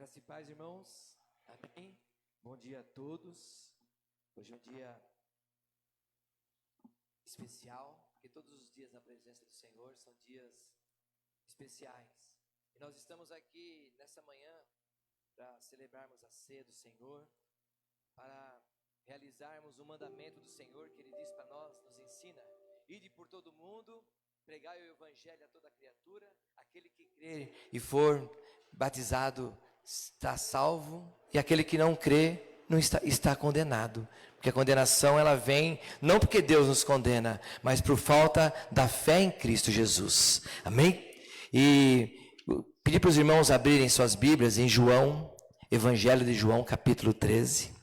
Graça e paz, irmãos. Amém. Bom dia a todos. Hoje é um dia especial, porque todos os dias na presença do Senhor são dias especiais. E nós estamos aqui nessa manhã para celebrarmos a ceia do Senhor, para realizarmos o mandamento do Senhor que Ele diz para nós, nos ensina: ide por todo o mundo, pregai o evangelho a toda criatura, aquele que crê e for batizado está salvo, e aquele que não crê não está condenado. Porque a condenação ela vem não porque Deus nos condena, mas por falta da fé em Cristo Jesus. Amém? E pedir para os irmãos abrirem suas Bíblias em João, Evangelho de João, capítulo 13.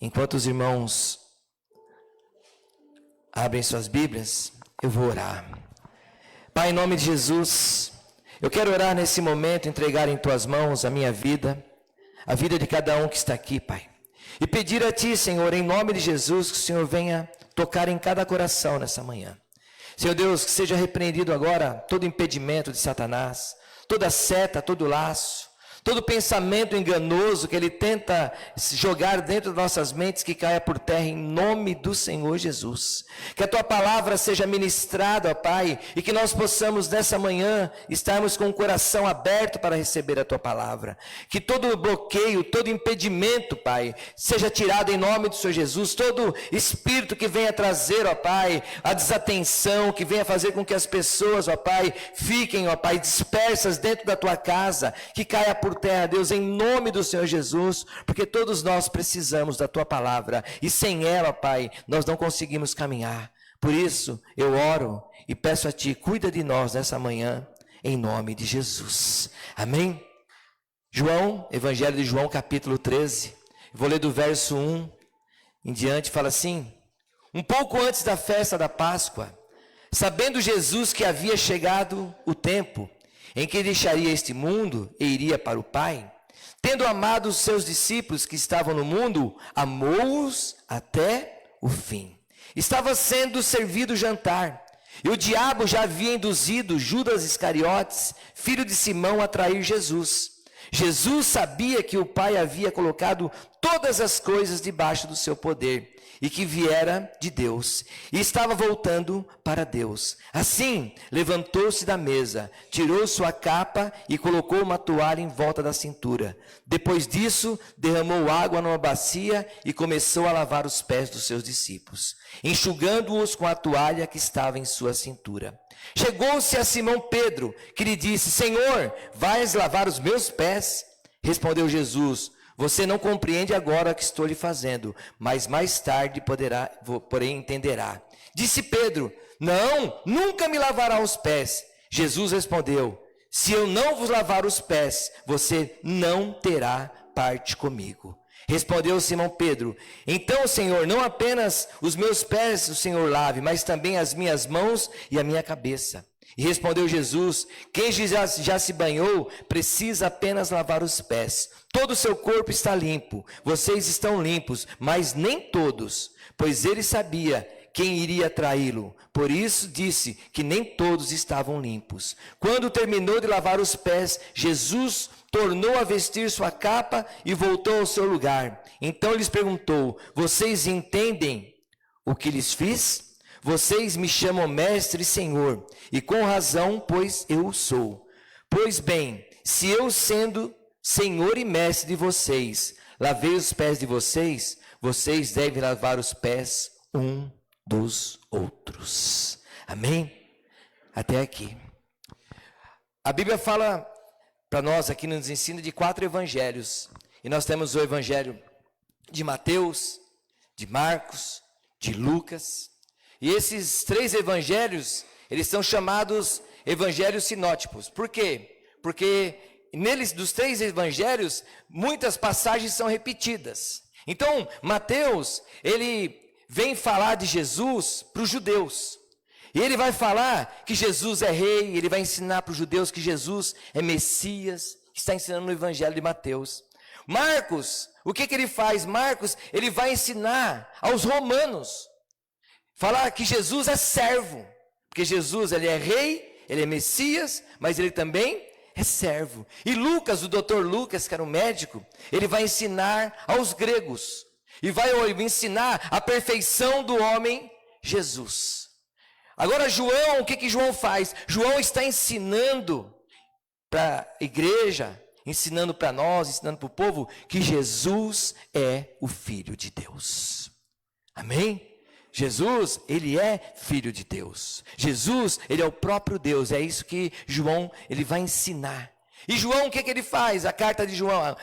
Enquanto os irmãos abrem suas Bíblias, eu vou orar. Pai, em nome de Jesus, eu quero orar nesse momento, entregar em Tuas mãos a minha vida, a vida de cada um que está aqui, Pai. E pedir a Ti, Senhor, em nome de Jesus, que o Senhor venha tocar em cada coração nessa manhã. Senhor Deus, que seja repreendido agora todo impedimento de Satanás, toda seta, todo laço, todo pensamento enganoso que ele tenta jogar dentro de nossas mentes, que caia por terra em nome do Senhor Jesus. Que a Tua palavra seja ministrada, ó Pai, e que nós possamos nessa manhã estarmos com o coração aberto para receber a Tua palavra. Que todo bloqueio, todo impedimento, Pai, seja tirado em nome do Senhor Jesus. Todo espírito que venha trazer, ó Pai, a desatenção, que venha fazer com que as pessoas, ó Pai, fiquem, ó Pai, dispersas dentro da Tua casa, que caia por terra, Deus, em nome do Senhor Jesus, porque todos nós precisamos da Tua palavra, e sem ela, Pai, nós não conseguimos caminhar. Por isso, eu oro e peço a Ti, cuida de nós nessa manhã, em nome de Jesus. Amém? João, Evangelho de João, capítulo 13, vou ler do verso 1 em diante, fala assim: um pouco antes da festa da Páscoa, sabendo Jesus que havia chegado o tempo em que deixaria este mundo e iria para o Pai, tendo amado os seus discípulos que estavam no mundo, amou-os até o fim. Estava sendo servido o jantar, e o diabo já havia induzido Judas Iscariotes, filho de Simão, a trair Jesus. Jesus sabia que o Pai havia colocado todas as coisas debaixo do seu poder, e que viera de Deus, e estava voltando para Deus. Assim, levantou-se da mesa, tirou sua capa e colocou uma toalha em volta da cintura. Depois disso, derramou água numa bacia e começou a lavar os pés dos seus discípulos, enxugando-os com a toalha que estava em sua cintura. Chegou-se a Simão Pedro, que lhe disse: Senhor, vais lavar os meus pés? Respondeu Jesus: você não compreende agora o que estou lhe fazendo, mas mais tarde porém entenderá. Disse Pedro: não, nunca me lavará os pés. Jesus respondeu: se eu não vos lavar os pés, você não terá parte comigo. Respondeu Simão Pedro: então, Senhor, não apenas os meus pés o Senhor lave, mas também as minhas mãos e a minha cabeça. E respondeu Jesus: quem já se banhou, precisa apenas lavar os pés. Todo o seu corpo está limpo, vocês estão limpos, mas nem todos, pois ele sabia quem iria traí-lo. Por isso disse que nem todos estavam limpos. Quando terminou de lavar os pés, Jesus tornou a vestir sua capa e voltou ao seu lugar. Então lhes perguntou: vocês entendem o que lhes fiz? Vocês me chamam mestre e senhor, e com razão, pois eu o sou. Pois bem, se eu, sendo senhor e mestre de vocês, lavei os pés de vocês, vocês devem lavar os pés um dos outros. Amém? Até aqui. A Bíblia fala para nós aqui, nos ensina de 4 evangelhos. E nós temos o evangelho de Mateus, de Marcos, de Lucas. E esses 3 evangelhos, eles são chamados evangelhos sinóticos. Por quê? Porque neles, dos 3 evangelhos, muitas passagens são repetidas. Então, Mateus, ele vem falar de Jesus para os judeus. E ele vai falar que Jesus é rei, ele vai ensinar para os judeus que Jesus é Messias, está ensinando no evangelho de Mateus. Marcos, o que ele faz? Marcos, ele vai ensinar aos romanos, falar que Jesus é servo, porque Jesus, ele é rei, ele é Messias, mas ele também é servo. E Lucas, o doutor Lucas, que era um médico, ele vai ensinar aos gregos. E vai ensinar a perfeição do homem Jesus. Agora João, o que João faz? João está ensinando para a igreja, ensinando para nós, ensinando para o povo, que Jesus é o Filho de Deus. Amém? Jesus, ele é Filho de Deus. Jesus, ele é o próprio Deus. É isso que João, ele vai ensinar. E João, o que ele faz? A carta de João,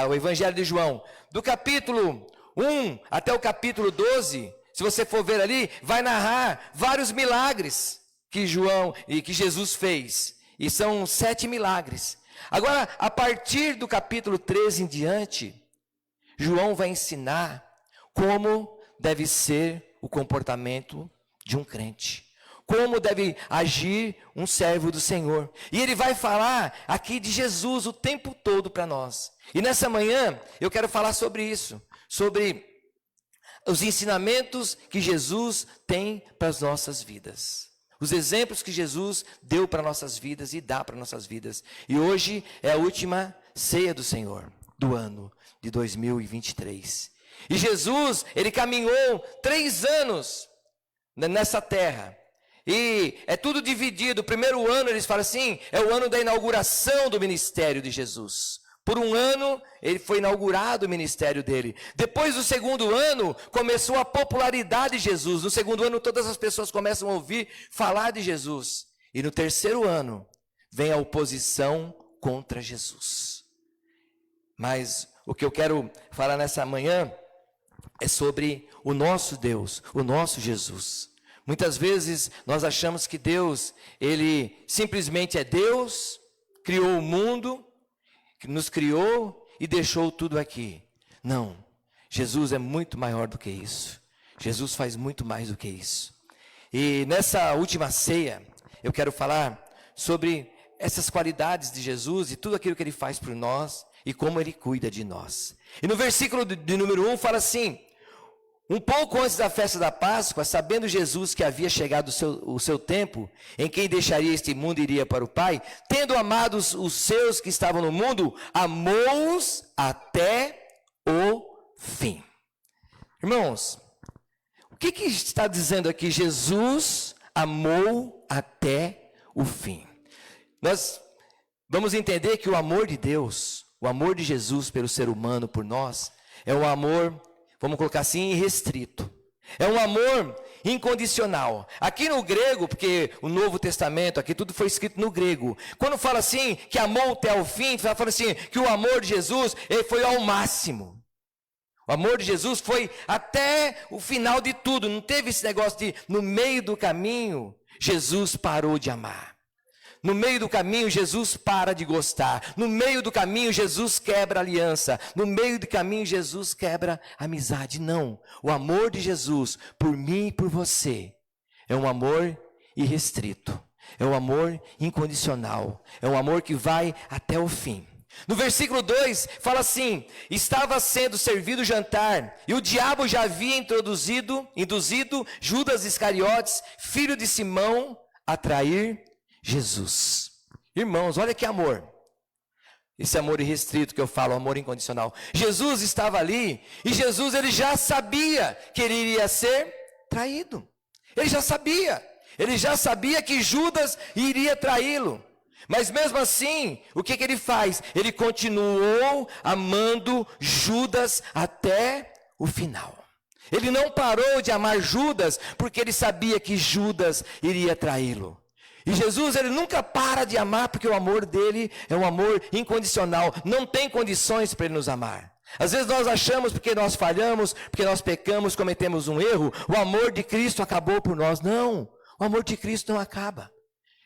o Evangelho de João, do capítulo 1 até o capítulo 12, se você for ver ali, vai narrar vários milagres que João e que Jesus fez. E são 7 milagres. Agora, a partir do capítulo 13 em diante, João vai ensinar como deve ser o comportamento de um crente. Como deve agir um servo do Senhor. E ele vai falar aqui de Jesus o tempo todo para nós. E nessa manhã, eu quero falar sobre isso. Sobre os ensinamentos que Jesus tem para as nossas vidas. Os exemplos que Jesus deu para nossas vidas e dá para nossas vidas. E hoje é a última ceia do Senhor, do ano de 2023. E Jesus, ele caminhou 3 anos nessa terra. E é tudo dividido. O primeiro ano, eles falam assim, é o ano da inauguração do ministério de Jesus. Por um ano, ele foi inaugurado o ministério dele. Depois do segundo ano, começou a popularidade de Jesus. No segundo ano, todas as pessoas começam a ouvir falar de Jesus. E no terceiro ano, vem a oposição contra Jesus. Mas o que eu quero falar nessa manhã é sobre o nosso Deus, o nosso Jesus. Muitas vezes nós achamos que Deus, ele simplesmente é Deus, criou o mundo, que nos criou e deixou tudo aqui. Não, Jesus é muito maior do que isso. Jesus faz muito mais do que isso. E nessa última ceia, eu quero falar sobre essas qualidades de Jesus e tudo aquilo que ele faz por nós e como ele cuida de nós. E no versículo de número 1 fala assim: um pouco antes da festa da Páscoa, sabendo Jesus que havia chegado o seu tempo, em que deixaria este mundo e iria para o Pai, tendo amado os seus que estavam no mundo, amou-os até o fim. Irmãos, o que está dizendo aqui? Jesus amou até o fim. Nós vamos entender que o amor de Deus, o amor de Jesus pelo ser humano, por nós, é um amor, vamos colocar assim, irrestrito. É um amor incondicional. Aqui no grego, porque o Novo Testamento, aqui tudo foi escrito no grego. Quando fala assim, que amou até o fim, fala assim, que o amor de Jesus, ele foi ao máximo. O amor de Jesus foi até o final de tudo. Não teve esse negócio de, no meio do caminho, Jesus parou de amar. No meio do caminho, Jesus para de gostar. No meio do caminho, Jesus quebra a aliança. No meio do caminho, Jesus quebra a amizade. Não. O amor de Jesus por mim e por você é um amor irrestrito. É um amor incondicional. É um amor que vai até o fim. No versículo 2, fala assim: estava sendo servido o jantar, e o diabo já havia induzido Judas Iscariotes, filho de Simão, a trair Jesus. Irmãos, olha que amor. Esse amor irrestrito que eu falo, amor incondicional. Jesus estava ali e Jesus, ele já sabia que ele iria ser traído. Ele já sabia. Ele já sabia que Judas iria traí-lo. Mas mesmo assim, o que ele faz? Ele continuou amando Judas até o final. Ele não parou de amar Judas porque ele sabia que Judas iria traí-lo. E Jesus, ele nunca para de amar, porque o amor dele é um amor incondicional. Não tem condições para ele nos amar. Às vezes nós achamos, porque nós falhamos, porque nós pecamos, cometemos um erro, o amor de Cristo acabou por nós. Não, o amor de Cristo não acaba.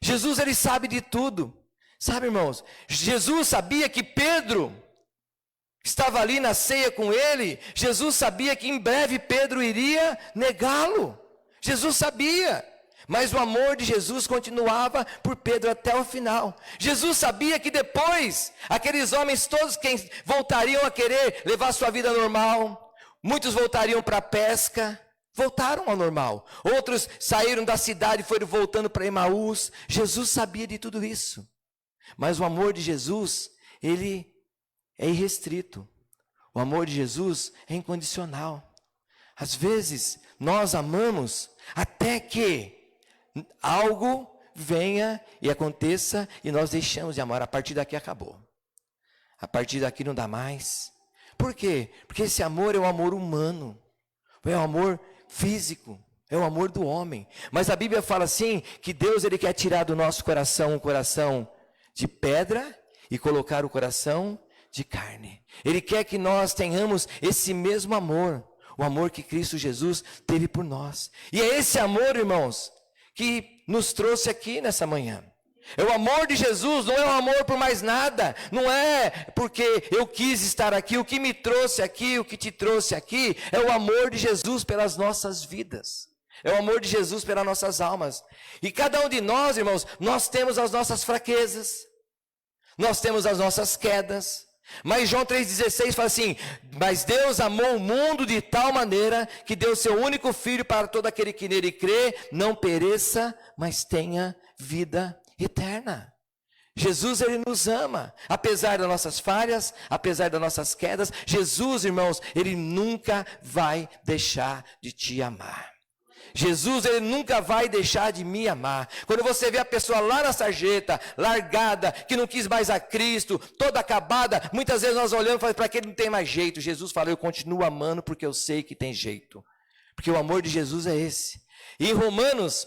Jesus, ele sabe de tudo. Sabe, irmãos, Jesus sabia que Pedro estava ali na ceia com ele. Jesus sabia que em breve Pedro iria negá-lo. Jesus sabia. Mas o amor de Jesus continuava por Pedro até o final. Jesus sabia que depois, aqueles homens todos que voltariam a querer levar sua vida normal, muitos voltariam para a pesca, voltaram ao normal. Outros saíram da cidade e foram voltando para Emaús. Jesus sabia de tudo isso. Mas o amor de Jesus, ele é irrestrito. O amor de Jesus é incondicional. Às vezes, nós amamos até que algo venha e aconteça e nós deixamos de amar. A partir daqui acabou. A partir daqui não dá mais. Por quê? Porque esse amor é um amor humano. É um amor físico. É o amor do homem. Mas a Bíblia fala assim, que Deus ele quer tirar do nosso coração um coração de pedra e colocar o coração de carne. Ele quer que nós tenhamos esse mesmo amor. O amor que Cristo Jesus teve por nós. E é esse amor, irmãos, que nos trouxe aqui nessa manhã. É o amor de Jesus, não é um amor por mais nada. Não é porque eu quis estar aqui, o que me trouxe aqui, o que te trouxe aqui. É o amor de Jesus pelas nossas vidas. É o amor de Jesus pelas nossas almas. E cada um de nós, irmãos, nós temos as nossas fraquezas. Nós temos as nossas quedas. Mas João 3,16 fala assim: mas Deus amou o mundo de tal maneira que deu seu único filho para todo aquele que nele crê, não pereça, mas tenha vida eterna. Jesus, ele nos ama, apesar das nossas falhas, apesar das nossas quedas. Jesus, irmãos, ele nunca vai deixar de te amar. Jesus, ele nunca vai deixar de me amar. Quando você vê a pessoa lá na sarjeta, largada, que não quis mais a Cristo, toda acabada, muitas vezes nós olhamos e falamos, para que ele não tem mais jeito? Jesus fala, eu continuo amando porque eu sei que tem jeito. Porque o amor de Jesus é esse. E em Romanos,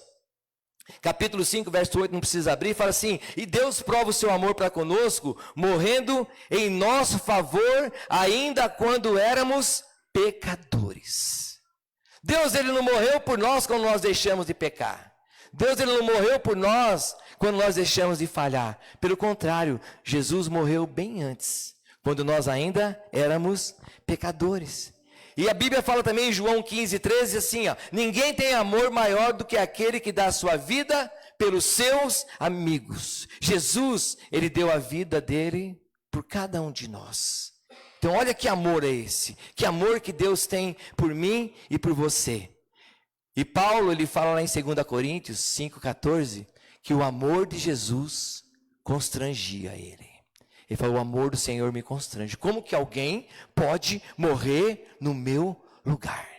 capítulo 5, verso 8, não precisa abrir, fala assim: e Deus prova o seu amor para conosco, morrendo em nosso favor, ainda quando éramos pecadores. Deus, ele não morreu por nós quando nós deixamos de pecar. Deus, ele não morreu por nós quando nós deixamos de falhar. Pelo contrário, Jesus morreu bem antes, quando nós ainda éramos pecadores. E a Bíblia fala também em João 15:13 assim, ó: ninguém tem amor maior do que aquele que dá a sua vida pelos seus amigos. Jesus, ele deu a vida dele por cada um de nós. Então olha que amor é esse, que amor que Deus tem por mim e por você. E Paulo, ele fala lá em 2 Coríntios 5,14, que o amor de Jesus constrangia ele. Ele fala, o amor do Senhor me constrange. Como que alguém pode morrer no meu lugar?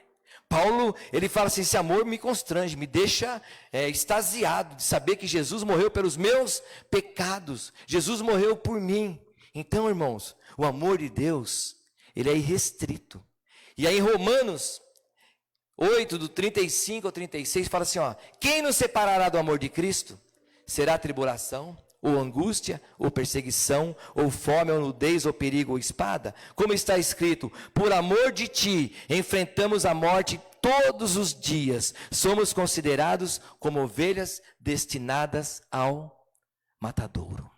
Paulo, ele fala assim, esse amor me constrange, me deixa extasiado de saber que Jesus morreu pelos meus pecados. Jesus morreu por mim. Então, irmãos, o amor de Deus, ele é irrestrito. E aí em Romanos 8, do 35 ao 36, fala assim, ó: quem nos separará do amor de Cristo? Será tribulação, ou angústia, ou perseguição, ou fome, ou nudez, ou perigo, ou espada? Como está escrito, por amor de ti, enfrentamos a morte todos os dias. Somos considerados como ovelhas destinadas ao matadouro.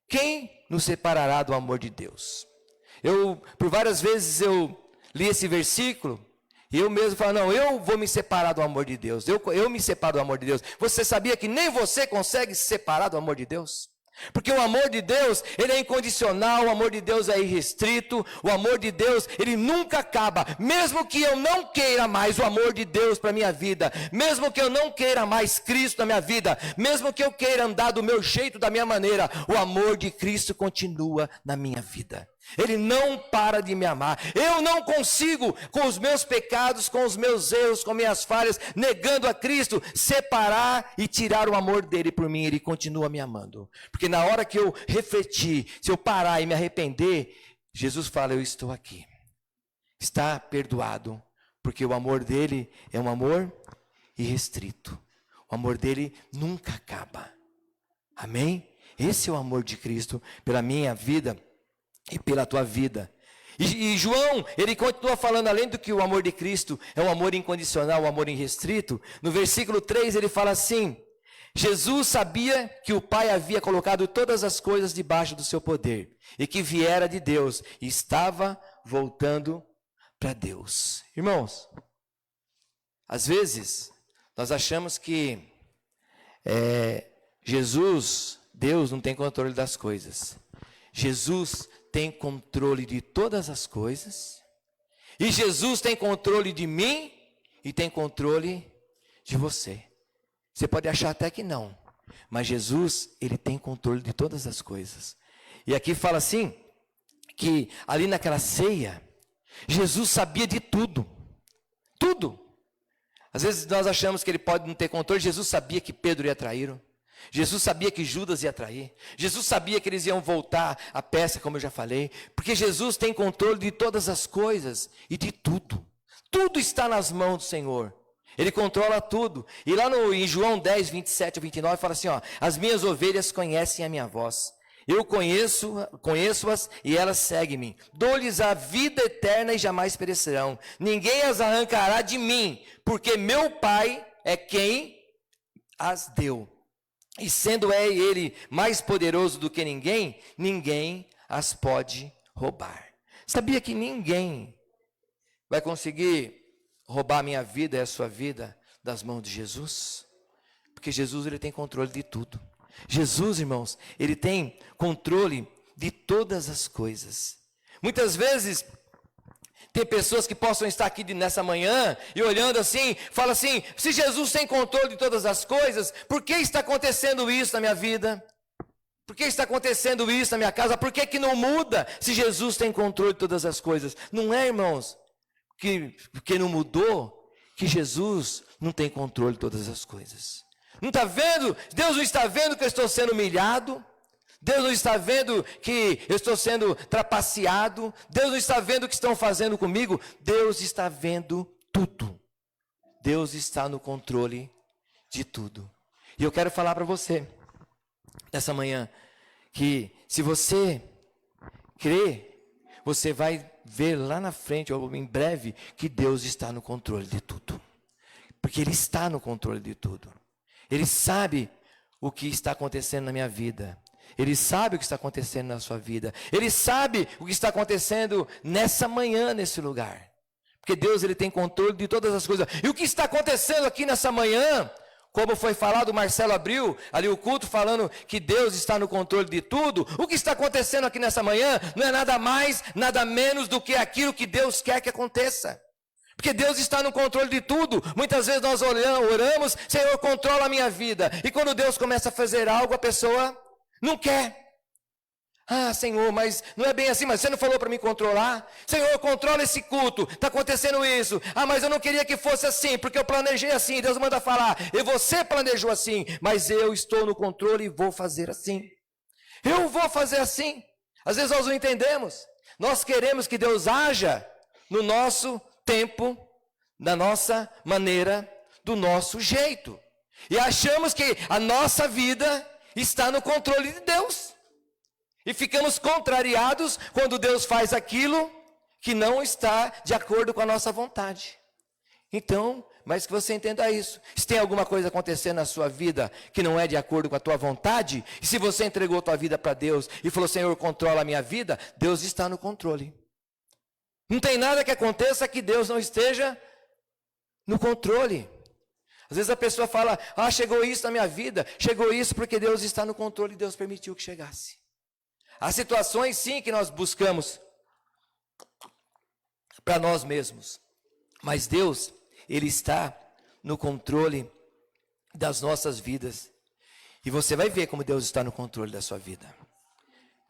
Quem nos separará do amor de Deus? Por várias vezes eu li esse versículo, e eu mesmo falo, não, eu vou me separar do amor de Deus, eu me separo do amor de Deus. Você sabia que nem você consegue se separar do amor de Deus? Porque o amor de Deus, ele é incondicional, o amor de Deus é irrestrito, o amor de Deus, ele nunca acaba. Mesmo que eu não queira mais o amor de Deus para a minha vida, mesmo que eu não queira mais Cristo na minha vida, mesmo que eu queira andar do meu jeito, da minha maneira, o amor de Cristo continua na minha vida. Ele não para de me amar. Eu não consigo, com os meus pecados, com os meus erros, com minhas falhas, negando a Cristo, separar e tirar o amor dele por mim. Ele continua me amando. Porque na hora que eu refletir, se eu parar e me arrepender, Jesus fala, eu estou aqui. Está perdoado, porque o amor dele é um amor irrestrito. O amor dele nunca acaba. Amém? Esse é o amor de Cristo pela minha vida e pela tua vida. E João, ele continua falando, além do que o amor de Cristo é um amor incondicional, um amor irrestrito, no versículo 3 ele fala assim, Jesus sabia que o Pai havia colocado todas as coisas debaixo do seu poder, e que viera de Deus, e estava voltando para Deus. Irmãos, às vezes, nós achamos que Jesus, Deus não tem controle das coisas. Jesus tem controle de todas as coisas, e Jesus tem controle de mim, e tem controle de você. Você pode achar até que não, Mas Jesus, ele tem controle de todas as coisas. E aqui fala assim, que ali naquela ceia, Jesus sabia de tudo. Tudo. Às vezes nós achamos que ele pode não ter controle. Jesus sabia que Pedro ia traí-lo. Jesus sabia que Judas ia trair. Jesus sabia que eles iam voltar à pesca, como eu já falei. Porque Jesus tem controle de todas as coisas e de tudo. Tudo está nas mãos do Senhor. Ele controla tudo. E lá em João 10, 27 a 29, fala assim, ó, as minhas ovelhas conhecem a minha voz. Eu conheço-as e elas seguem-me. Dou-lhes a vida eterna e jamais perecerão. Ninguém as arrancará de mim, porque meu Pai é quem as deu. E sendo ele mais poderoso do que ninguém, ninguém as pode roubar. Sabia que ninguém vai conseguir roubar a minha vida e a sua vida das mãos de Jesus? Porque Jesus, ele tem controle de tudo. Jesus, irmãos, ele tem controle de todas as coisas. Muitas vezes, tem pessoas que possam estar aqui nessa manhã e olhando assim, fala assim, se Jesus tem controle de todas as coisas, por que está acontecendo isso na minha vida? Por que está acontecendo isso na minha casa? Por que não muda se Jesus tem controle de todas as coisas? Não é, irmãos, que não mudou, que Jesus não tem controle de todas as coisas. Não está vendo? Deus não está vendo que eu estou sendo humilhado? Deus não está vendo que eu estou sendo trapaceado? Deus não está vendo o que estão fazendo comigo? Deus está vendo tudo. Deus está no controle de tudo. E eu quero falar para você, nessa manhã, que se você crer, você vai ver lá na frente, ou em breve, que Deus está no controle de tudo. Porque Ele está no controle de tudo. Ele sabe o que está acontecendo na minha vida. Ele sabe o que está acontecendo na sua vida. Ele sabe o que está acontecendo nessa manhã, nesse lugar. Porque Deus, ele tem controle de todas as coisas. E o que está acontecendo aqui nessa manhã, como foi falado, o Marcelo abriu ali o culto falando que Deus está no controle de tudo. O que está acontecendo aqui nessa manhã não é nada mais, nada menos do que aquilo que Deus quer que aconteça. Porque Deus está no controle de tudo. Muitas vezes nós oramos, Senhor, controla a minha vida. E quando Deus começa a fazer algo, a pessoa não quer. Ah, Senhor, mas não é bem assim, mas você não falou para me controlar? Senhor, controla esse culto, está acontecendo isso. Ah, mas eu não queria que fosse assim, porque eu planejei assim. Deus manda falar, e você planejou assim, mas eu estou no controle e vou fazer assim. Eu vou fazer assim. Às vezes nós não entendemos. Nós queremos que Deus haja no nosso tempo, da nossa maneira, do nosso jeito. E achamos que a nossa vida está no controle de Deus. E ficamos contrariados quando Deus faz aquilo que não está de acordo com a nossa vontade. Então, mas que você entenda isso. Se tem alguma coisa acontecendo na sua vida que não é de acordo com a tua vontade, e se você entregou a tua vida para Deus e falou, Senhor, controla a minha vida, Deus está no controle. Não tem nada que aconteça que Deus não esteja no controle. Às vezes a pessoa fala, chegou isso na minha vida, chegou isso porque Deus está no controle e Deus permitiu que chegasse. Há situações sim que nós buscamos para nós mesmos, mas Deus, Ele está no controle das nossas vidas. E você vai ver como Deus está no controle da sua vida.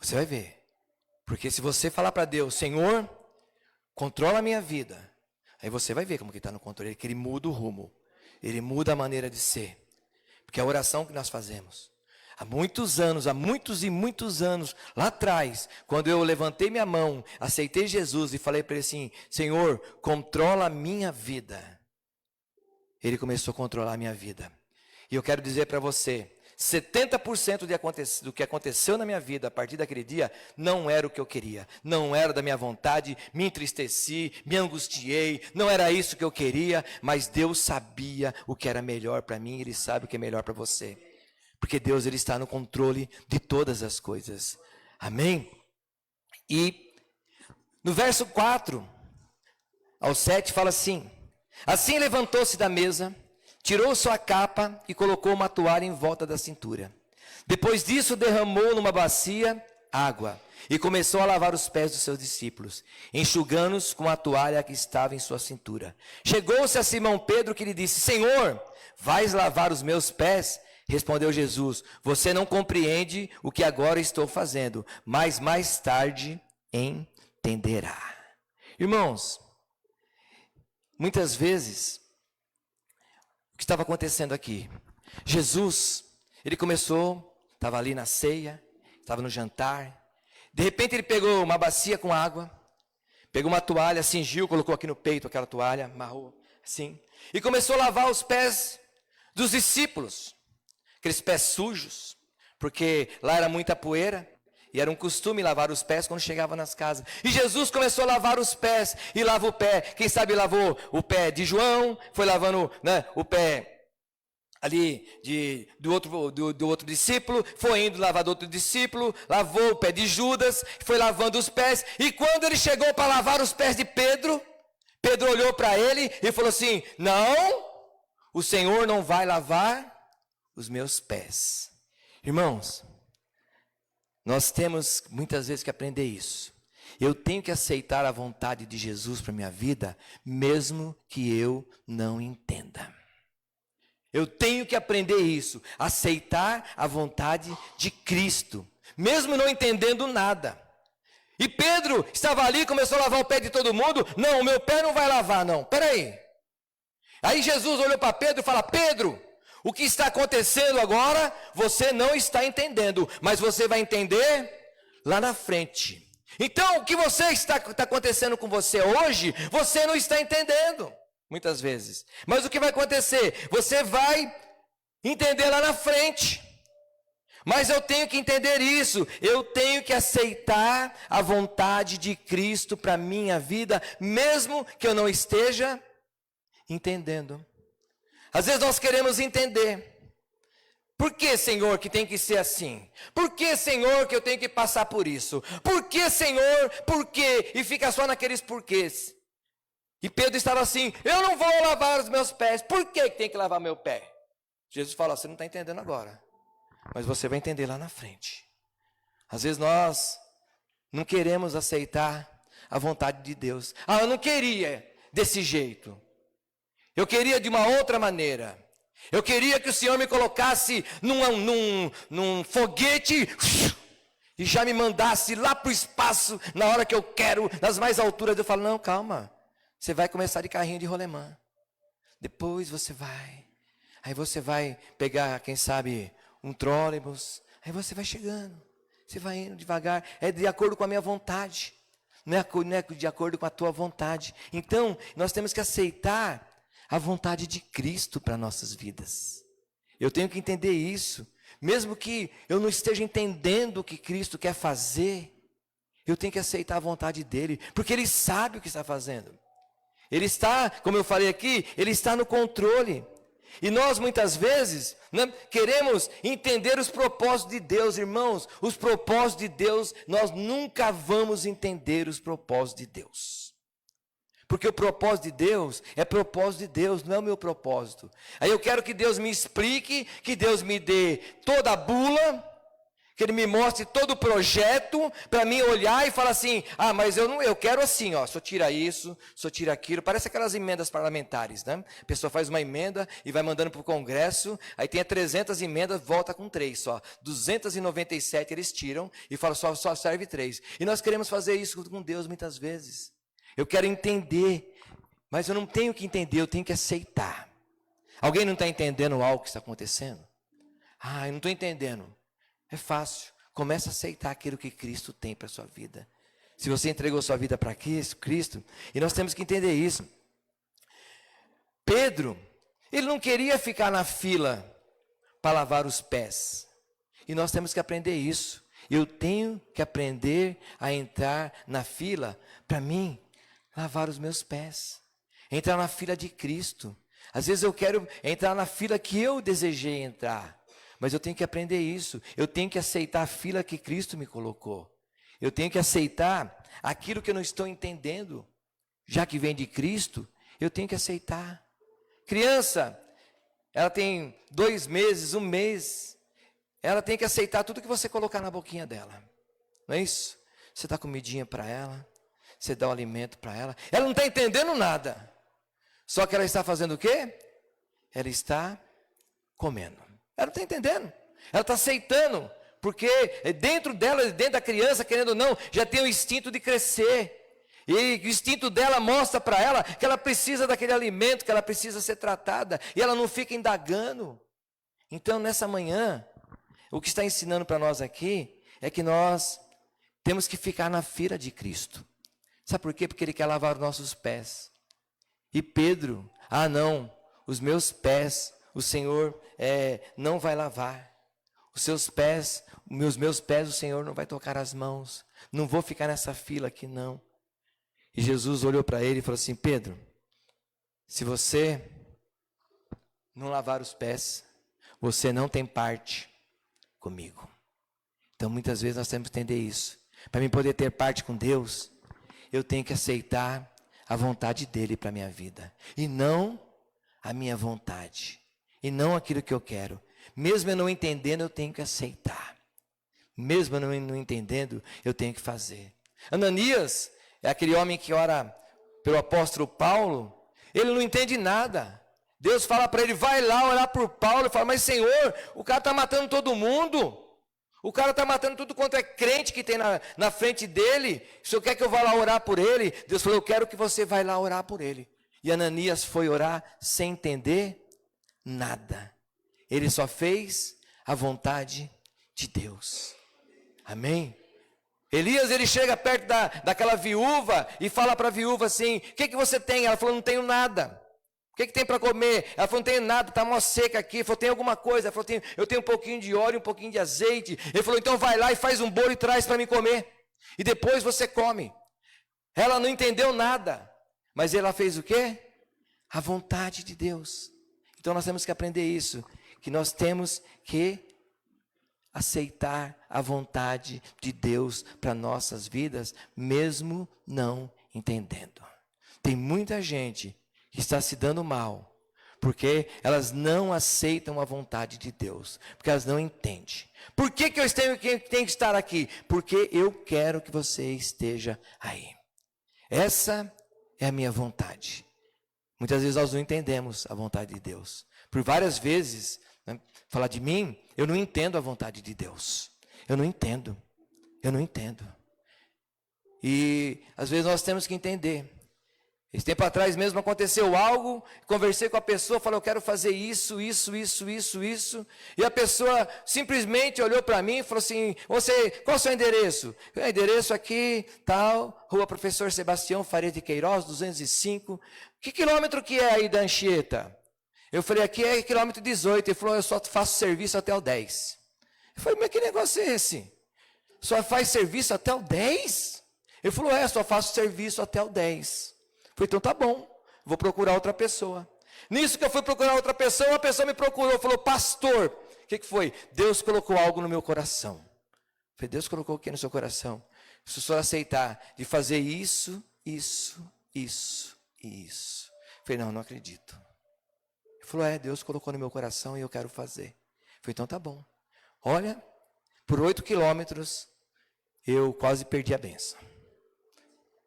Você vai ver. Porque se você falar para Deus, Senhor, controla a minha vida, aí você vai ver como que está no controle, que Ele muda o rumo, Ele muda a maneira de ser. Porque a oração que nós fazemos, há muitos e muitos anos, lá atrás, quando eu levantei minha mão, aceitei Jesus e falei para Ele assim, Senhor, controla a minha vida. Ele começou a controlar a minha vida. E eu quero dizer para você, 70% do que aconteceu na minha vida a partir daquele dia não era o que eu queria, não era da minha vontade, me entristeci, me angustiei, não era isso que eu queria, mas Deus sabia o que era melhor para mim, Ele sabe o que é melhor para você, porque Deus, Ele está no controle de todas as coisas, amém? E no verso 4 ao 7 fala assim, assim levantou-se da mesa, tirou sua capa e colocou uma toalha em volta da cintura. Depois disso, derramou numa bacia água e começou a lavar os pés dos seus discípulos, enxugando-os com a toalha que estava em sua cintura. Chegou-se a Simão Pedro que lhe disse, Senhor, vais lavar os meus pés? Respondeu Jesus: você não compreende o que agora estou fazendo, mas mais tarde entenderá. Irmãos, muitas vezes, o que estava acontecendo aqui? Jesus, ele começou, estava ali na ceia, estava no jantar. De repente ele pegou uma bacia com água, pegou uma toalha, cingiu, colocou aqui no peito aquela toalha, amarrou assim, e começou a lavar os pés dos discípulos, aqueles pés sujos, porque lá era muita poeira, e era um costume lavar os pés quando chegava nas casas. E Jesus começou a lavar os pés, e lava o pé, quem sabe lavou o pé de João, foi lavando, né, o pé ali do outro discípulo, foi indo lavar do outro discípulo, lavou o pé de Judas, foi lavando os pés, e quando ele chegou para lavar os pés de Pedro, Pedro olhou para ele e falou assim: não, o Senhor não vai lavar os meus pés. Irmãos, nós temos muitas vezes que aprender isso. Eu tenho que aceitar a vontade de Jesus para a minha vida, mesmo que eu não entenda. Eu tenho que aprender isso, aceitar a vontade de Cristo, mesmo não entendendo nada. E Pedro estava ali, começou a lavar o pé de todo mundo. Não, o meu pé não vai lavar, não. Peraí. Aí Jesus olhou para Pedro e falou: Pedro, o que está acontecendo agora, você não está entendendo, mas você vai entender lá na frente. Então, o que está acontecendo com você hoje, você não está entendendo. Muitas vezes. Mas o que vai acontecer? Você vai entender lá na frente. Mas eu tenho que entender isso. Eu tenho que aceitar a vontade de Cristo para a minha vida, mesmo que eu não esteja entendendo. Às vezes nós queremos entender. Por que, Senhor, que tem que ser assim? Por que, Senhor, que eu tenho que passar por isso? Por que, Senhor, por quê? E fica só naqueles porquês. E Pedro estava assim: eu não vou lavar os meus pés. Por que tem que lavar meu pé? Jesus fala: você não está entendendo agora, mas você vai entender lá na frente. Às vezes nós não queremos aceitar a vontade de Deus. Eu não queria desse jeito. Eu queria de uma outra maneira. Eu queria que o Senhor me colocasse num foguete e já me mandasse lá para o espaço na hora que eu quero, nas mais alturas. Eu falo: não, calma. Você vai começar de carrinho de rolemã. Depois você vai. Aí você vai pegar, quem sabe, um trólebus. Aí você vai chegando. Você vai indo devagar. É de acordo com a minha vontade. Não é de acordo com a tua vontade. Então, nós temos que aceitar a vontade de Cristo para nossas vidas. Eu tenho que entender isso. Mesmo que eu não esteja entendendo o que Cristo quer fazer, eu tenho que aceitar a vontade dEle. Porque Ele sabe o que está fazendo. Ele está, como eu falei aqui, Ele está no controle. E nós muitas vezes, né, queremos entender os propósitos de Deus. Irmãos, os propósitos de Deus, nós nunca vamos entender os propósitos de Deus. Porque o propósito de Deus é propósito de Deus, não é o meu propósito. Aí eu quero que Deus me explique, que Deus me dê toda a bula, que Ele me mostre todo o projeto, para mim olhar e falar assim: mas eu quero assim, ó, só tira isso, só tira aquilo. Parece aquelas emendas parlamentares, né? A pessoa faz uma emenda e vai mandando para o Congresso, aí tem 300 emendas, volta com 3 só. 297 eles tiram e falam: só serve 3. E nós queremos fazer isso com Deus muitas vezes. Eu quero entender, mas eu não tenho que entender, eu tenho que aceitar. Alguém não está entendendo algo que está acontecendo? Eu não estou entendendo. É fácil. Comece a aceitar aquilo que Cristo tem para a sua vida. Se você entregou sua vida para Cristo, e nós temos que entender isso. Pedro, ele não queria ficar na fila para lavar os pés. E nós temos que aprender isso. Eu tenho que aprender a entrar na fila para mim lavar os meus pés. Entrar na fila de Cristo. Às vezes eu quero entrar na fila que eu desejei entrar. Mas eu tenho que aprender isso. Eu tenho que aceitar a fila que Cristo me colocou. Eu tenho que aceitar aquilo que eu não estou entendendo. Já que vem de Cristo, eu tenho que aceitar. Criança, ela tem 2 meses, 1 mês. Ela tem que aceitar tudo que você colocar na boquinha dela. Não é isso? Você dá comidinha para ela. Você dá o alimento para ela. Ela não está entendendo nada. Só que ela está fazendo o quê? Ela está comendo. Ela não está entendendo. Ela está aceitando. Porque dentro dela, dentro da criança, querendo ou não, já tem o instinto de crescer. E o instinto dela mostra para ela que ela precisa daquele alimento, que ela precisa ser tratada. E ela não fica indagando. Então, nessa manhã, o que está ensinando para nós aqui é que nós temos que ficar na fila de Cristo. Sabe por quê? Porque Ele quer lavar os nossos pés. E Pedro, não, os meus pés, o Senhor não vai lavar. Os seus pés, os meus pés, o Senhor não vai tocar as mãos. Não vou ficar nessa fila aqui, não. E Jesus olhou para ele e falou assim: Pedro, se você não lavar os pés, você não tem parte comigo. Então, muitas vezes nós temos que entender isso. Para mim poder ter parte com Deus, eu tenho que aceitar a vontade dEle para a minha vida. E não a minha vontade. E não aquilo que eu quero. Mesmo eu não entendendo, eu tenho que aceitar. Mesmo eu não entendendo, eu tenho que fazer. Ananias é aquele homem que ora pelo apóstolo Paulo. Ele não entende nada. Deus fala para ele: vai lá orar por Paulo. Ele fala: mas Senhor, o cara está matando todo mundo. O cara está matando tudo quanto é crente que tem na frente dele. O Senhor quer que eu vá lá orar por ele? Deus falou: eu quero que você vá lá orar por ele. E Ananias foi orar sem entender nada. Ele só fez a vontade de Deus. Amém? Elias, ele chega perto daquela viúva e fala para a viúva assim: o que você tem? Ela falou: não tenho nada. O que tem para comer? Ela falou: não tenho nada, está mó seca aqui. Ele falou: tem alguma coisa? Ela falou: eu tenho um pouquinho de óleo, um pouquinho de azeite. Ele falou: então vai lá e faz um bolo e traz para mim comer. E depois você come. Ela não entendeu nada. Mas ela fez o quê? A vontade de Deus. Então nós temos que aprender isso. Que nós temos que aceitar a vontade de Deus para nossas vidas, mesmo não entendendo. Tem muita gente que está se dando mal, porque elas não aceitam a vontade de Deus, porque elas não entendem. Por que eu tenho que estar aqui? Porque eu quero que você esteja aí. Essa é a minha vontade. Muitas vezes nós não entendemos a vontade de Deus. Por várias vezes, falar de mim, eu não entendo a vontade de Deus. Eu não entendo. E às vezes nós temos que entender. Esse tempo atrás mesmo aconteceu algo, conversei com a pessoa, falei: eu quero fazer isso. E a pessoa simplesmente olhou para mim e falou assim: qual é o seu endereço? O endereço aqui, tal, Rua Professor Sebastião Faria de Queiroz, 205. Que quilômetro que é aí da Anchieta? Eu falei: aqui é quilômetro 18. Ele falou: eu só faço serviço até o 10. Eu falei: mas que negócio é esse? Só faz serviço até o 10? Ele falou: só faço serviço até o 10. Eu falei: então tá bom, vou procurar outra pessoa. Nisso que eu fui procurar outra pessoa, uma pessoa me procurou, falou: pastor, o que foi? Deus colocou algo no meu coração. Eu falei: Deus colocou o que no seu coração? Se o senhor aceitar de fazer isso. Eu falei: não acredito. Ele falou: Deus colocou no meu coração e eu quero fazer. Eu falei: então tá bom. Olha, por 8 quilômetros, eu quase perdi a bênção.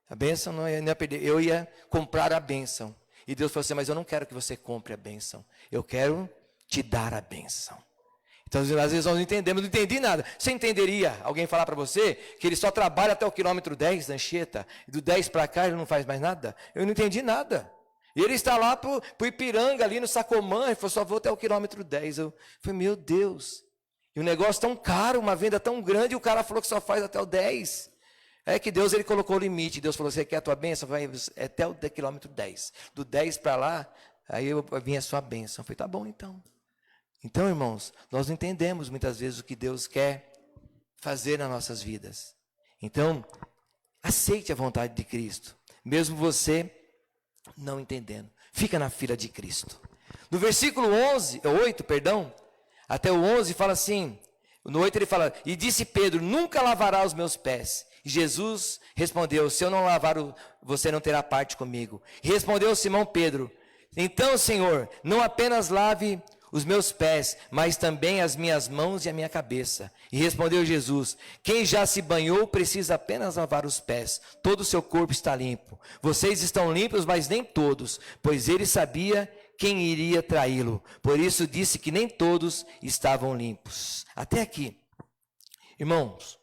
A bênção não ia perder, eu ia comprar a bênção. E Deus falou assim: mas eu não quero que você compre a bênção, eu quero te dar a bênção. Então, às vezes nós não entendemos, não entendi nada. Você entenderia alguém falar para você que ele só trabalha até o quilômetro 10 da Anchieta, e do 10 para cá ele não faz mais nada? Eu não entendi nada. E ele está lá para o Ipiranga, ali no Sacomã, ele falou: só vou até o quilômetro 10. Eu falei: meu Deus, e um negócio tão caro, uma venda tão grande, e o cara falou que só faz até o 10. É que Deus, ele colocou o limite. Deus falou: você quer a tua bênção? Vai até o quilômetro 10. Do 10 para lá, aí vai vir a sua bênção. Eu falei: tá bom então. Então, irmãos, nós não entendemos muitas vezes o que Deus quer fazer nas nossas vidas. Então, aceite a vontade de Cristo, mesmo você não entendendo. Fica na fila de Cristo. No versículo 8, até o 11 fala assim, no 8 ele fala: e disse Pedro: nunca lavará os meus pés. E Jesus respondeu: se eu não lavar, você não terá parte comigo. E respondeu Simão Pedro: então, Senhor, não apenas lave os meus pés, mas também as minhas mãos e a minha cabeça. E respondeu Jesus: quem já se banhou precisa apenas lavar os pés, todo o seu corpo está limpo. Vocês estão limpos, mas nem todos, pois ele sabia quem iria traí-lo. Por isso disse que nem todos estavam limpos. Até aqui. Irmãos,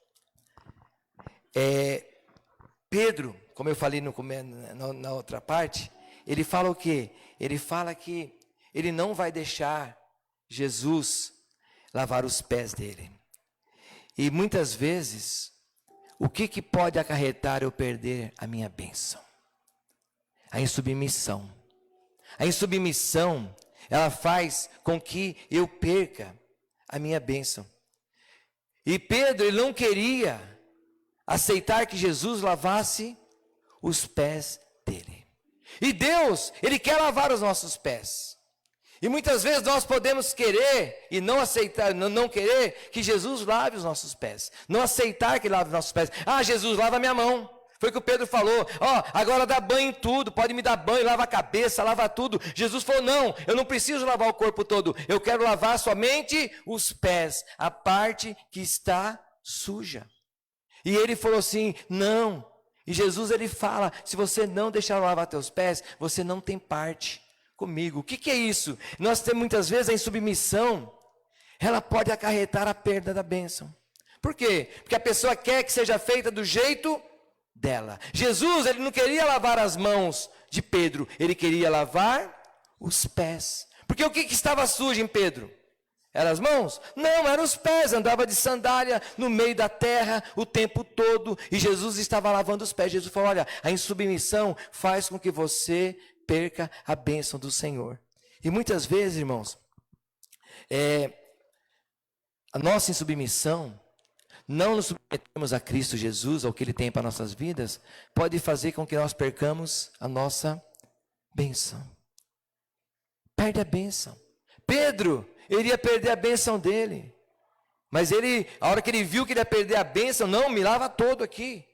Pedro, como eu falei na outra parte, ele fala o quê? Ele fala que ele não vai deixar Jesus lavar os pés dele. E muitas vezes, o que pode acarretar eu perder a minha bênção? A insubmissão. A insubmissão, ela faz com que eu perca a minha bênção. E Pedro, ele não queria aceitar que Jesus lavasse os pés dele. E Deus, ele quer lavar os nossos pés. E muitas vezes nós podemos querer e não aceitar, não querer que Jesus lave os nossos pés. Não aceitar que lave os nossos pés. Ah, Jesus, lava minha mão. Foi o que o Pedro falou. Agora dá banho em tudo, pode me dar banho, lava a cabeça, lava tudo. Jesus falou, não, eu não preciso lavar o corpo todo. Eu quero lavar somente os pés, a parte que está suja. E ele falou assim, não. E Jesus, ele fala, se você não deixar eu lavar teus pés, você não tem parte comigo. O que é isso? Nós temos muitas vezes a insubmissão, ela pode acarretar a perda da bênção. Por quê? Porque a pessoa quer que seja feita do jeito dela. Jesus, ele não queria lavar as mãos de Pedro, ele queria lavar os pés. Porque o que estava sujo em Pedro? Eram as mãos? Não, eram os pés. Andava de sandália no meio da terra o tempo todo. E Jesus estava lavando os pés. Jesus falou, olha, a insubmissão faz com que você perca a bênção do Senhor. E muitas vezes, irmãos, a nossa insubmissão, não nos submetemos a Cristo Jesus, ao que Ele tem para nossas vidas, pode fazer com que nós percamos a nossa bênção. Perde a bênção. Pedro, ele ia perder a bênção dele. Mas a hora que ele viu que ele ia perder a bênção, não, me lava todo aqui.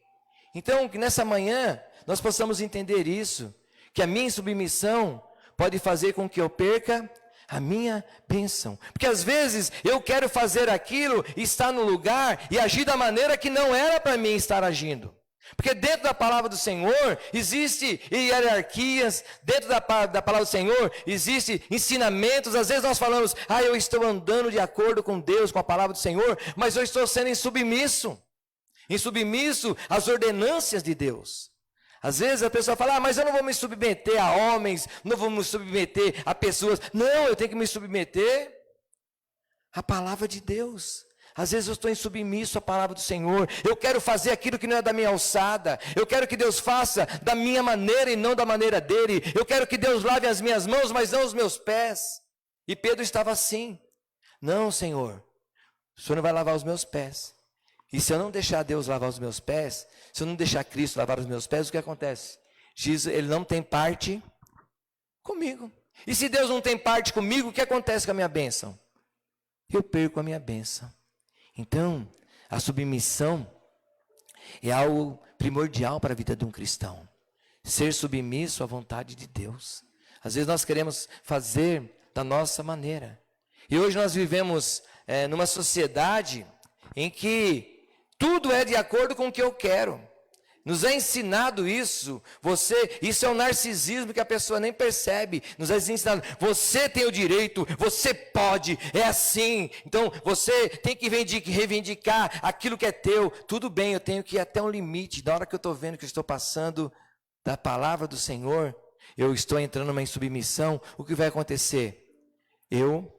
Então, que nessa manhã, nós possamos entender isso, que a minha insubmissão pode fazer com que eu perca a minha bênção. Porque às vezes eu quero fazer aquilo, estar no lugar e agir da maneira que não era para mim estar agindo. Porque dentro da palavra do Senhor existe hierarquias, dentro da palavra do Senhor existe ensinamentos. Às vezes nós falamos, eu estou andando de acordo com Deus, com a palavra do Senhor, mas eu estou sendo insubmisso às ordenâncias de Deus. Às vezes a pessoa fala, mas eu não vou me submeter a homens, não vou me submeter a pessoas. Não, eu tenho que me submeter à palavra de Deus. Às vezes eu estou insubmisso à palavra do Senhor. Eu quero fazer aquilo que não é da minha alçada. Eu quero que Deus faça da minha maneira e não da maneira dele. Eu quero que Deus lave as minhas mãos, mas não os meus pés. E Pedro estava assim. Não, Senhor, o Senhor não vai lavar os meus pés. E se eu não deixar Deus lavar os meus pés, se eu não deixar Cristo lavar os meus pés, o que acontece? Jesus, ele não tem parte comigo. E se Deus não tem parte comigo, o que acontece com a minha bênção? Eu perco a minha bênção. Então, a submissão é algo primordial para a vida de um cristão. Ser submisso à vontade de Deus. Às vezes nós queremos fazer da nossa maneira. E hoje nós vivemos numa sociedade em que tudo é de acordo com o que eu quero. Nos é ensinado isso. Isso é um narcisismo que a pessoa nem percebe. Nos é ensinado, você tem o direito, você pode, é assim. Então você tem que reivindicar aquilo que é teu. Tudo bem, eu tenho que ir até um limite. Da hora que eu estou vendo que eu estou passando da palavra do Senhor, eu estou entrando numa insubmissão. O que vai acontecer? Eu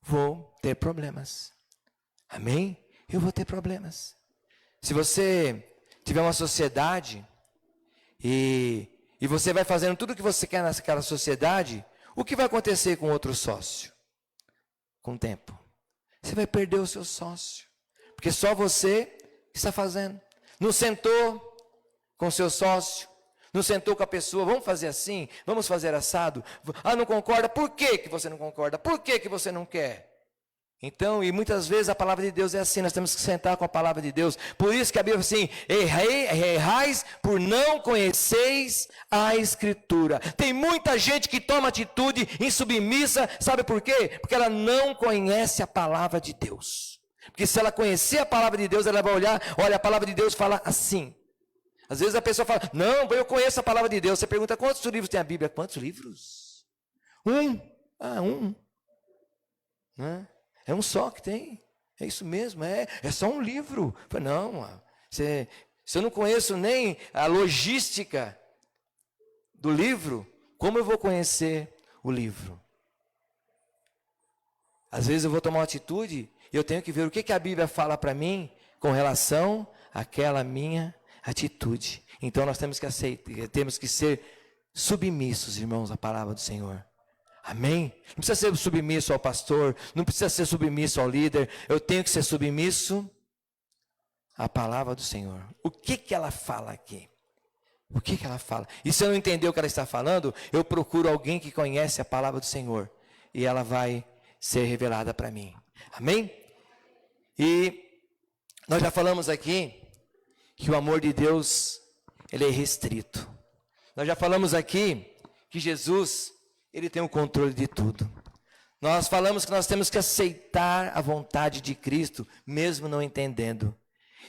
vou ter problemas. Amém? Eu vou ter problemas. Se você tiver uma sociedade e você vai fazendo tudo o que você quer naquela sociedade, o que vai acontecer com outro sócio? Com o tempo, você vai perder o seu sócio, porque só você está fazendo. Não sentou com o seu sócio, não sentou com a pessoa, vamos fazer assim, vamos fazer assado. Não concorda? Por que você não concorda? Por que você não quer? Então, e muitas vezes a palavra de Deus é assim, nós temos que sentar com a palavra de Deus. Por isso que a Bíblia fala assim, errais por não conheceis a Escritura. Tem muita gente que toma atitude insubmissa, sabe por quê? Porque ela não conhece a palavra de Deus. Porque se ela conhecer a palavra de Deus, ela vai olhar, olha, a palavra de Deus fala assim. Às vezes a pessoa fala, não, eu conheço a palavra de Deus. Você pergunta, quantos livros tem a Bíblia? Quantos livros? Um. Ah, um. Né? É um só que tem. É isso mesmo, é só um livro. Eu falei, não, se eu não conheço nem a logística do livro, como eu vou conhecer o livro? Às vezes eu vou tomar uma atitude e eu tenho que ver o que a Bíblia fala para mim com relação àquela minha atitude. Então nós temos que aceitar, temos que ser submissos, irmãos, à palavra do Senhor. Amém? Não precisa ser submisso ao pastor, não precisa ser submisso ao líder. Eu tenho que ser submisso à palavra do Senhor. O que ela fala aqui? O que ela fala? E se eu não entender o que ela está falando, eu procuro alguém que conhece a palavra do Senhor. E ela vai ser revelada para mim. Amém? E nós já falamos aqui que o amor de Deus, ele é restrito. Nós já falamos aqui que Jesus, ele tem o controle de tudo. Nós falamos que nós temos que aceitar a vontade de Cristo, mesmo não entendendo.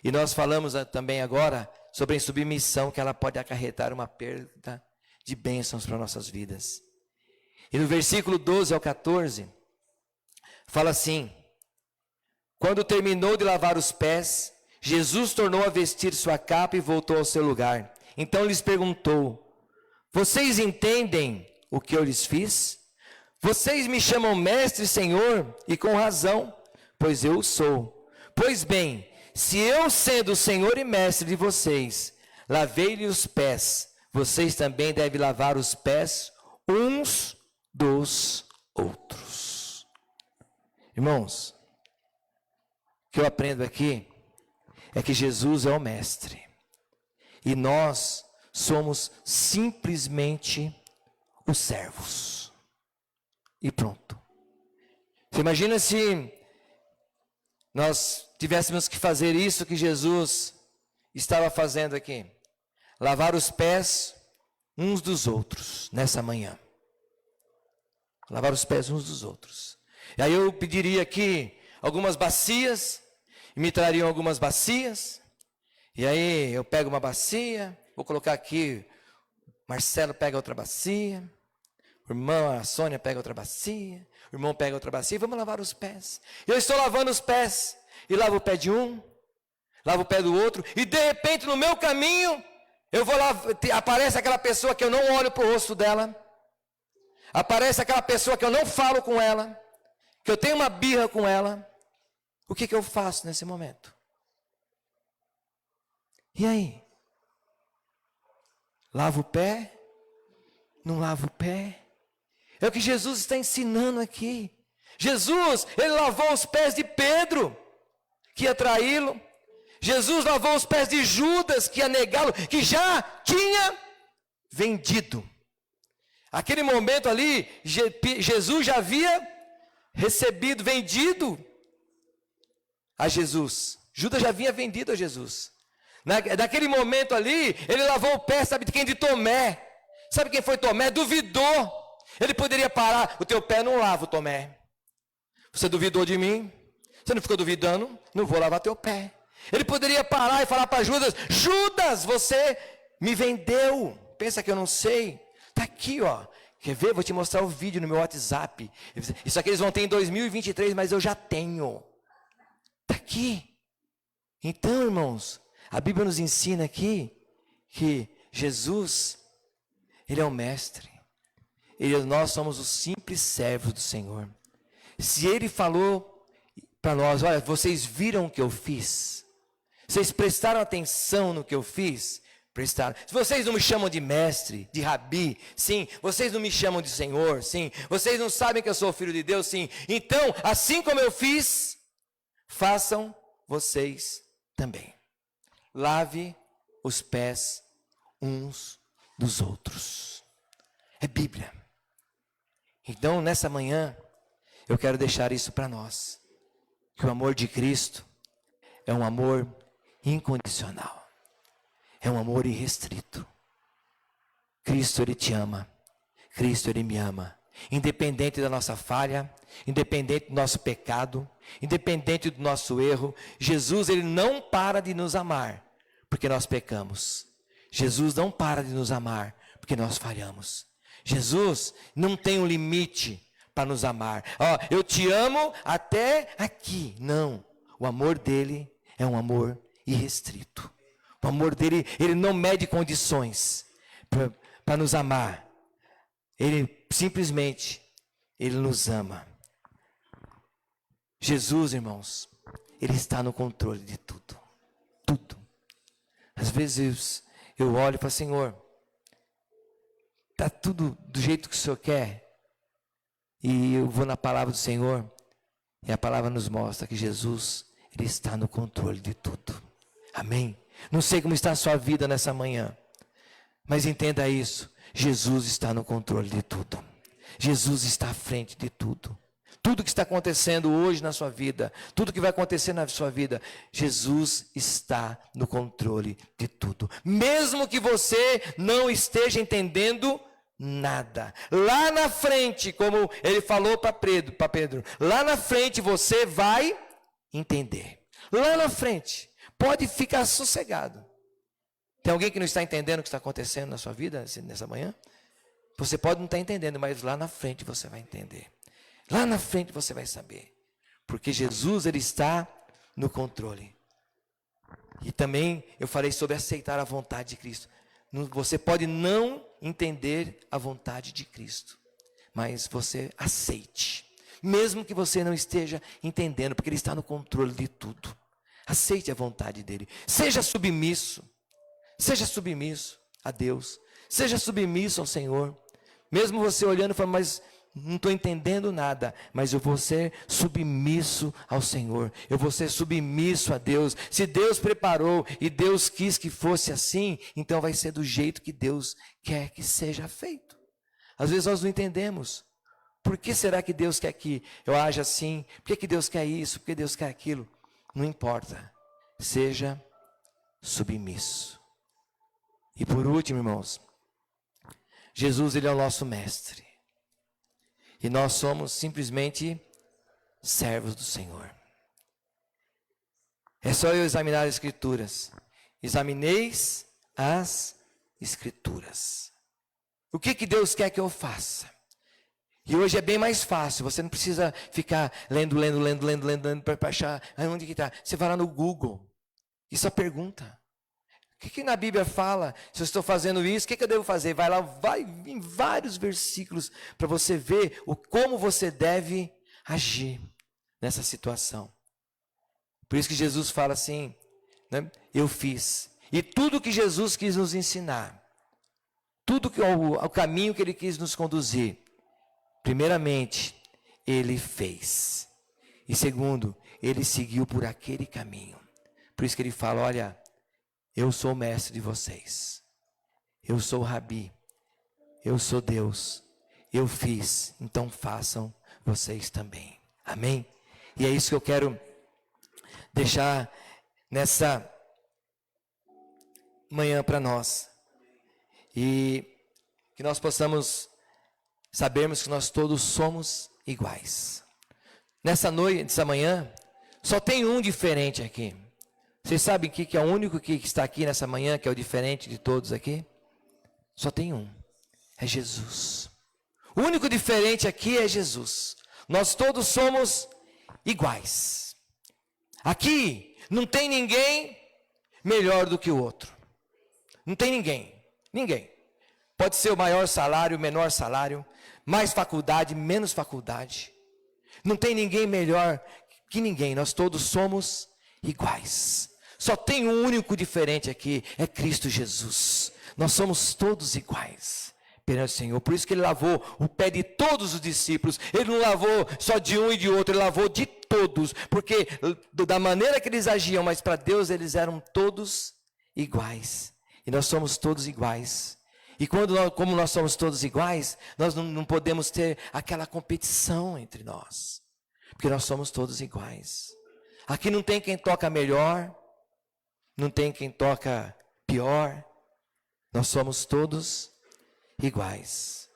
E nós falamos também agora sobre a submissão, que ela pode acarretar uma perda de bênçãos para nossas vidas. E no versículo 12 ao 14, fala assim: quando terminou de lavar os pés, Jesus tornou a vestir sua capa e voltou ao seu lugar. Então lhes perguntou: vocês entendem o que eu lhes fiz? Vocês me chamam mestre e senhor, e com razão, pois eu o sou. Pois bem, se eu, sendo o senhor e mestre de vocês, lavei-lhe os pés, vocês também devem lavar os pés uns dos outros. Irmãos, o que eu aprendo aqui é que Jesus é o mestre, e nós somos simplesmente os servos. E pronto. Você imagina se nós tivéssemos que fazer isso que Jesus estava fazendo aqui: lavar os pés uns dos outros nessa manhã. Lavar os pés uns dos outros. E aí eu pediria aqui algumas bacias, e me trariam algumas bacias. E aí eu pego uma bacia, vou colocar aqui, Marcelo pega outra bacia, o irmão, a Sônia pega outra bacia, o irmão pega outra bacia, e vamos lavar os pés. Eu estou lavando os pés, e lavo o pé de um, lavo o pé do outro, e de repente no meu caminho, eu vou lá, aparece aquela pessoa que eu não olho para o rosto dela, aparece aquela pessoa que eu não falo com ela, que eu tenho uma birra com ela. O que eu faço nesse momento? E aí? Lava o pé? Não lava o pé? É o que Jesus está ensinando aqui. Jesus, ele lavou os pés de Pedro, que ia traí-lo. Jesus lavou os pés de Judas, que ia negá-lo, que já tinha vendido. Aquele momento ali, Jesus já havia recebido, vendido a Jesus. Judas já havia vendido a Jesus. Naquele momento ali, ele lavou o pé, sabe de quem? De Tomé. Sabe quem foi Tomé? Duvidou. Ele poderia parar: o teu pé não lavo, Tomé. Você duvidou de mim? Você não ficou duvidando? Não vou lavar teu pé. Ele poderia parar e falar para Judas: Judas, você me vendeu. Pensa que eu não sei? Está aqui, ó. Quer ver? Vou te mostrar o vídeo no meu WhatsApp. Isso aqui eles vão ter em 2023, mas eu já tenho. Está aqui. Então, irmãos, a Bíblia nos ensina aqui que Jesus, ele é o mestre. Nós somos os simples servos do Senhor. Se ele falou para nós: olha, vocês viram o que eu fiz? Vocês prestaram atenção no que eu fiz? Prestaram. Se vocês não me chamam de mestre, de rabi, sim. Vocês não me chamam de Senhor, sim. Vocês não sabem que eu sou filho de Deus, sim. Então, assim como eu fiz, façam vocês também. Lave os pés uns dos outros. É Bíblia. Então, nessa manhã, eu quero deixar isso para nós: que o amor de Cristo é um amor incondicional. É um amor irrestrito. Cristo, ele te ama. Cristo, ele me ama. Independente da nossa falha, independente do nosso pecado, independente do nosso erro, Jesus, ele não para de nos amar porque nós pecamos. Jesus não para de nos amar porque nós falhamos. Jesus não tem um limite para nos amar. Ó, eu te amo até aqui. Não, o amor dele é um amor irrestrito. O amor dele, ele não mede condições para nos amar. Ele simplesmente, ele nos ama. Jesus, irmãos, ele está no controle de tudo. Tudo. Às vezes eu olho e falo, Senhor, está tudo do jeito que o Senhor quer. E eu vou na palavra do Senhor, e a palavra nos mostra que Jesus, ele está no controle de tudo. Amém? Não sei como está a sua vida nessa manhã, mas entenda isso, Jesus está no controle de tudo. Jesus está à frente de tudo. Tudo que está acontecendo hoje na sua vida, tudo que vai acontecer na sua vida, Jesus está no controle de tudo. Mesmo que você não esteja entendendo nada. Lá na frente, como ele falou para Pedro, lá na frente você vai entender. Lá na frente, pode ficar sossegado. Tem alguém que não está entendendo o que está acontecendo na sua vida nessa manhã? Você pode não estar entendendo, mas lá na frente você vai entender. Lá na frente você vai saber. Porque Jesus, ele está no controle. E também eu falei sobre aceitar a vontade de Cristo. Você pode não entender a vontade de Cristo, mas você aceite. Mesmo que você não esteja entendendo, porque ele está no controle de tudo. Aceite a vontade dele. Seja submisso a Deus. Seja submisso ao Senhor. Mesmo você olhando e falando, mas não estou entendendo nada, mas eu vou ser submisso ao Senhor, eu vou ser submisso a Deus. Se Deus preparou e Deus quis que fosse assim, então vai ser do jeito que Deus quer que seja feito. Às vezes nós não entendemos, por que será que Deus quer que eu haja assim, por que Deus quer isso, por que Deus quer aquilo? Não importa, seja submisso. E por último, irmãos, Jesus, ele é o nosso mestre. E nós somos simplesmente servos do Senhor. É só eu examinar as Escrituras. Examineis as Escrituras. O que Deus quer que eu faça? E hoje é bem mais fácil. Você não precisa ficar lendo para achar onde que está. Você vai lá no Google e só pergunta. O que na Bíblia fala? Se eu estou fazendo isso, o que eu devo fazer? Vai lá, vai em vários versículos para você ver como você deve agir nessa situação. Por isso que Jesus fala assim, né? Eu fiz. E tudo que Jesus quis nos ensinar, tudo que o caminho que ele quis nos conduzir, primeiramente, ele fez. E segundo, ele seguiu por aquele caminho. Por isso que ele fala, olha, eu sou o mestre de vocês. Eu sou o Rabi. Eu sou Deus. Eu fiz. Então façam vocês também. Amém? E é isso que eu quero deixar nessa manhã para nós. E que nós possamos sabermos que nós todos somos iguais. Nessa noite, nessa manhã, só tem um diferente aqui. Vocês sabem que é o único que está aqui nessa manhã, que é o diferente de todos aqui? Só tem um, é Jesus. O único diferente aqui é Jesus. Nós todos somos iguais. Aqui não tem ninguém melhor do que o outro. Não tem ninguém. Pode ser o maior salário, o menor salário, mais faculdade, menos faculdade. Não tem ninguém melhor que ninguém. Nós todos somos iguais. Só tem um único diferente aqui, é Cristo Jesus. Nós somos todos iguais perante o Senhor. Por isso que ele lavou o pé de todos os discípulos. Ele não lavou só de um e de outro, ele lavou de todos. Porque da maneira que eles agiam, mas para Deus eles eram todos iguais. E nós somos todos iguais. E como nós somos todos iguais, nós não podemos ter aquela competição entre nós. Porque nós somos todos iguais. Aqui não tem quem toca melhor, não tem quem toca pior. Nós somos todos iguais.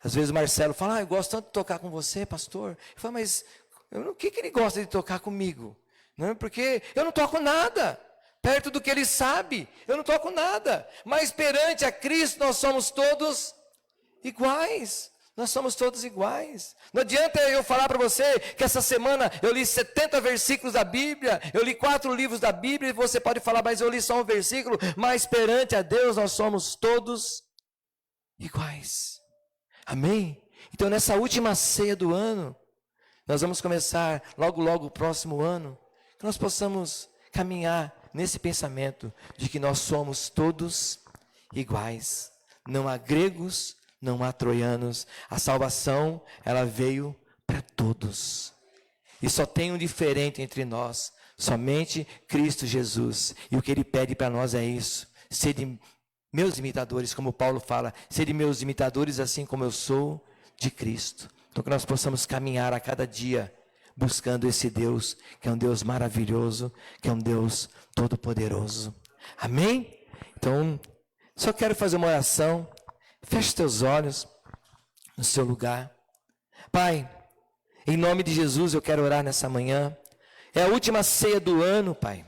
Às vezes o Marcelo fala, eu gosto tanto de tocar com você, pastor. Eu falo, mas o que ele gosta de tocar comigo? Não, porque eu não toco nada. Perto do que ele sabe, eu não toco nada. Mas perante a Cristo nós somos todos iguais. Nós somos todos iguais. Não adianta eu falar para você que essa semana eu li 70 versículos da Bíblia, eu li 4 livros da Bíblia, e você pode falar, mas eu li só um versículo. Mas perante a Deus nós somos todos iguais. Amém? Então nessa última ceia do ano, nós vamos começar logo o próximo ano, que nós possamos caminhar nesse pensamento de que nós somos todos iguais. Não há gregos, não há troianos. A salvação, ela veio para todos. E só tem um diferente entre nós, somente Cristo Jesus. E o que Ele pede para nós é isso: sede meus imitadores, como Paulo fala, sede meus imitadores assim como eu sou de Cristo. Então que nós possamos caminhar a cada dia buscando esse Deus, que é um Deus maravilhoso, que é um Deus todo-poderoso. Amém? Então, só quero fazer uma oração. Feche teus olhos no seu lugar. Pai, em nome de Jesus eu quero orar nessa manhã. É a última ceia do ano, Pai.